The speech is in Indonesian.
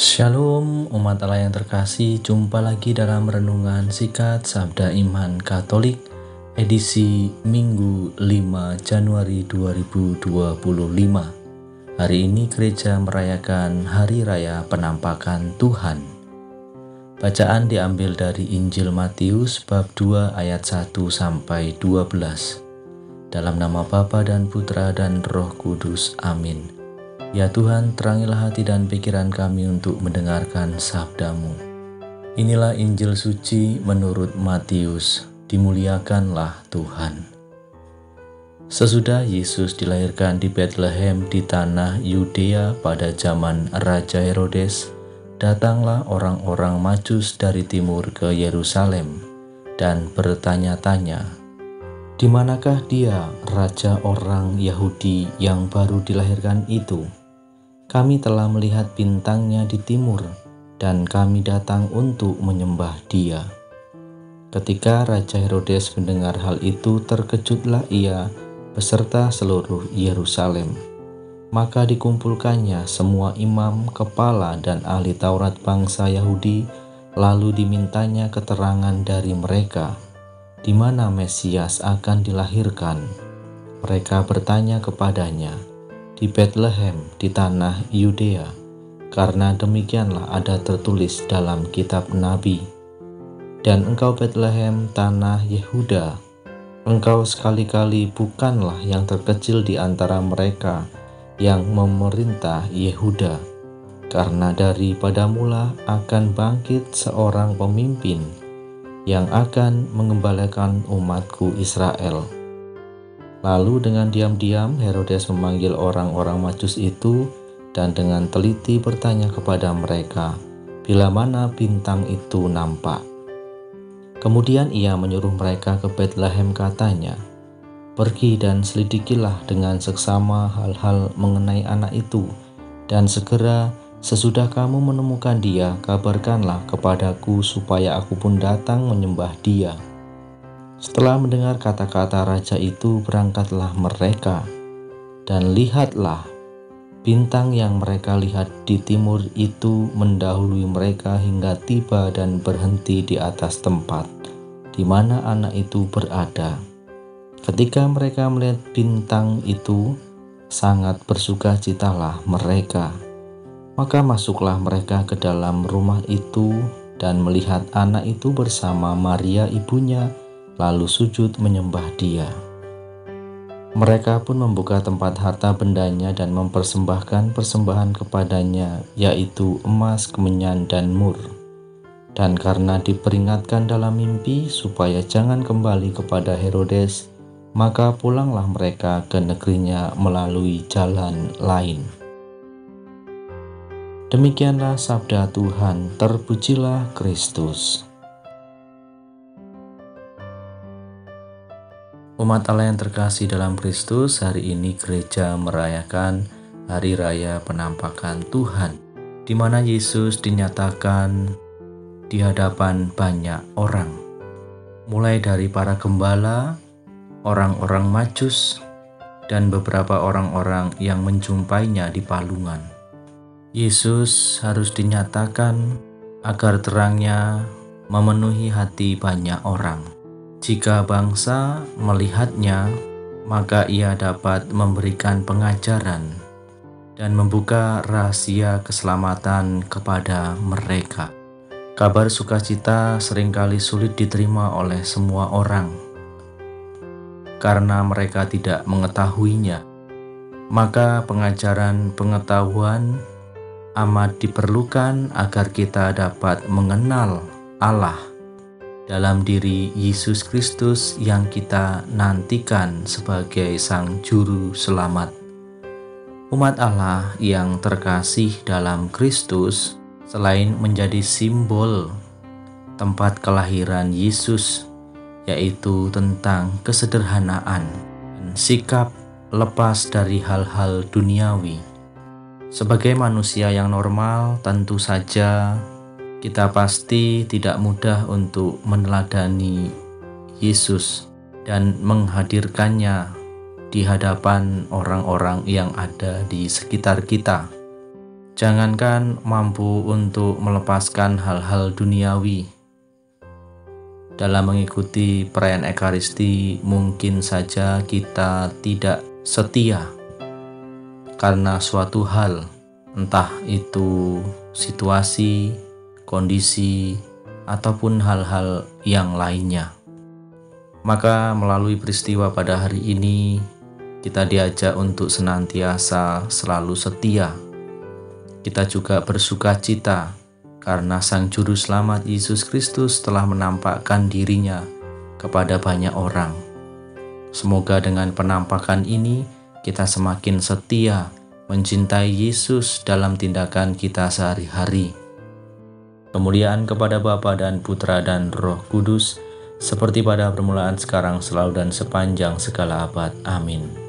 Shalom umat Allah yang terkasih, jumpa lagi dalam Renungan Singkat Sabda Iman Katolik edisi Minggu 5 Januari 2025. Hari ini gereja merayakan Hari Raya Penampakan Tuhan. Bacaan diambil dari Injil Matius bab 2 ayat 1 sampai 12. Dalam nama Bapa dan Putra dan Roh Kudus. Amin. Ya Tuhan, terangilah hati dan pikiran kami untuk mendengarkan sabda-Mu. Inilah Injil suci menurut Matius. Dimuliakanlah Tuhan. Sesudah Yesus dilahirkan di Betlehem di tanah Yudea pada zaman Raja Herodes, datanglah orang-orang Majus dari timur ke Yerusalem dan bertanya-tanya, "Di manakah dia, Raja orang Yahudi yang baru dilahirkan itu? Kami telah melihat bintangnya di timur, dan kami datang untuk menyembah dia." Ketika Raja Herodes mendengar hal itu, terkejutlah ia beserta seluruh Yerusalem. Maka dikumpulkannya semua imam, kepala, dan ahli Taurat bangsa Yahudi, lalu dimintanya keterangan dari mereka, di mana Mesias akan dilahirkan. Mereka bertanya kepadanya, "Di Betlehem di tanah Yudea, karena demikianlah ada tertulis dalam kitab Nabi. Dan engkau Betlehem tanah Yehuda, engkau sekali-kali bukanlah yang terkecil di antara mereka yang memerintah Yehuda, karena daripadamulah akan bangkit seorang pemimpin yang akan mengembalakan umatku Israel." Lalu dengan diam-diam Herodes memanggil orang-orang Majus itu dan dengan teliti bertanya kepada mereka, bila mana bintang itu nampak. Kemudian ia menyuruh mereka ke Betlehem, katanya, "Pergi dan selidikilah dengan seksama hal-hal mengenai anak itu, dan segera sesudah kamu menemukan dia, kabarkanlah kepadaku supaya aku pun datang menyembah dia." Setelah mendengar kata-kata raja itu, berangkatlah mereka, dan lihatlah, bintang yang mereka lihat di timur itu mendahului mereka hingga tiba dan berhenti di atas tempat di mana anak itu berada. Ketika mereka melihat bintang itu, sangat bersukacitalah mereka. Maka masuklah mereka ke dalam rumah itu dan melihat anak itu bersama Maria ibunya, lalu sujud menyembah dia. Mereka pun membuka tempat harta bendanya dan mempersembahkan persembahan kepadanya, yaitu emas, kemenyan, dan mur. Dan karena diperingatkan dalam mimpi supaya jangan kembali kepada Herodes, maka pulanglah mereka ke negerinya melalui jalan lain. Demikianlah sabda Tuhan, terpujilah Kristus. Umat Allah yang terkasih dalam Kristus, hari ini gereja merayakan Hari Raya Penampakan Tuhan, di mana Yesus dinyatakan di hadapan banyak orang, mulai dari para gembala, orang-orang Majus, dan beberapa orang-orang yang menjumpainya di palungan. Yesus harus dinyatakan agar terangnya memenuhi hati banyak orang. Jika bangsa melihatnya, maka ia dapat memberikan pengajaran dan membuka rahasia keselamatan kepada mereka. Kabar sukacita seringkali sulit diterima oleh semua orang karena mereka tidak mengetahuinya. Maka pengajaran pengetahuan amat diperlukan agar kita dapat mengenal Allah dalam diri Yesus Kristus yang kita nantikan sebagai Sang Juru Selamat. Umat Allah yang terkasih dalam Kristus, selain menjadi simbol tempat kelahiran Yesus, yaitu tentang kesederhanaan dan sikap lepas dari hal-hal duniawi. Sebagai manusia yang normal, tentu saja kita pasti tidak mudah untuk meneladani Yesus dan menghadirkannya di hadapan orang-orang yang ada di sekitar kita. Jangankan mampu untuk melepaskan hal-hal duniawi, dalam mengikuti perayaan Ekaristi mungkin saja kita tidak setia karena suatu hal, entah itu situasi, kondisi, ataupun hal-hal yang lainnya. Maka melalui peristiwa pada hari ini, kita diajak untuk senantiasa selalu setia. Kita juga bersuka cita karena Sang Juru Selamat Yesus Kristus telah menampakkan dirinya kepada banyak orang. Semoga dengan penampakan ini kita semakin setia mencintai Yesus dalam tindakan kita sehari-hari. Kemuliaan kepada Bapa dan Putra dan Roh Kudus, seperti pada permulaan, sekarang, selalu, dan sepanjang segala abad. Amin.